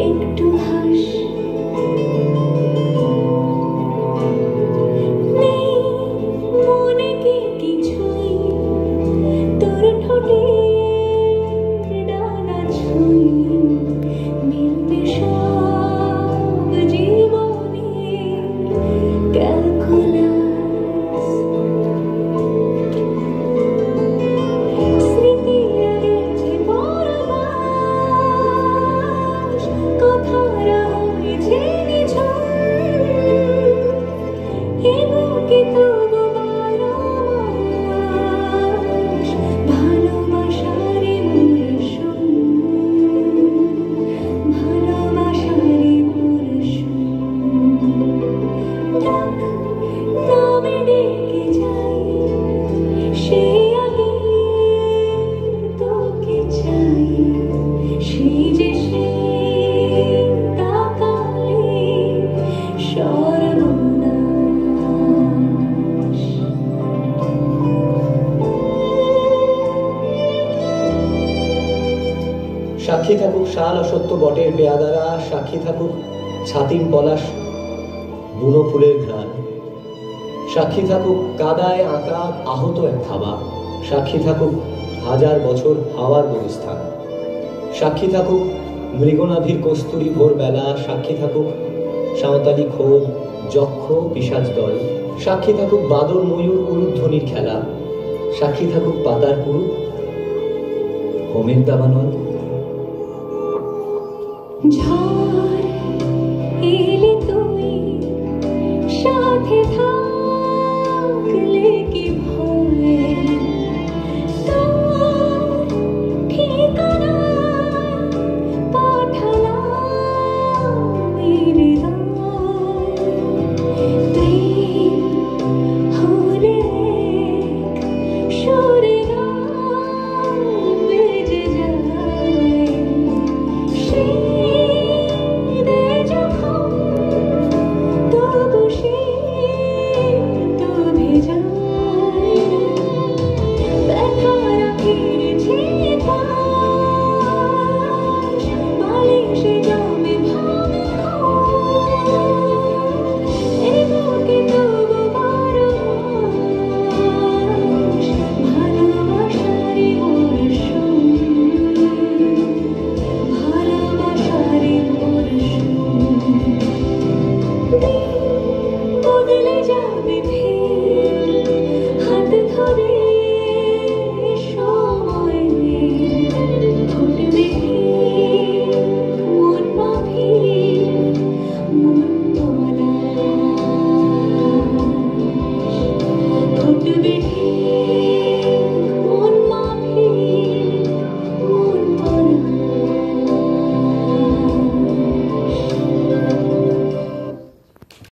একটু হাস নেই মনে কি কিছুই তোর ঠোঁটে ডানা ছুঁই মিলবে সব জীবনে ক্যালকুলাস স্মৃতির গেছে পরবাস কথারা হয়েছে নিঝুম এ বুকে তবু বারো মাস ভালোবাসারে মরশুম ভালোবাসারে মরশুম ডাক নামে ডেকে যাই সে আগে তোকে চাই সেই যে সে তাকালে সর্বনাশ সাক্ষী থাকুক শাল অসত্য বটের পেয়াদারা, সাক্ষী থাকুক ছাতিম পলাশ বুনো ফুলের ঘ্রাণ, সাক্ষী থাকুক কাদায় আঁকা আহত এক থাবা, সাক্ষী থাকুক হাজার বছর হাওয়ার গরিস্থান, সাক্ষী থাকুক মৃগনাভির কস্তুরী ভোরবেলা, সাক্ষী থাকুক সাঁওতালি ক্ষোভ যক্ষ পিশাচ দল, সাক্ষী থাকুক বাদর ময়ূর উলুধ্বনির খেলা, সাক্ষী থাকুক পাতার পুরুষ হোমের দাবানল। ঝড়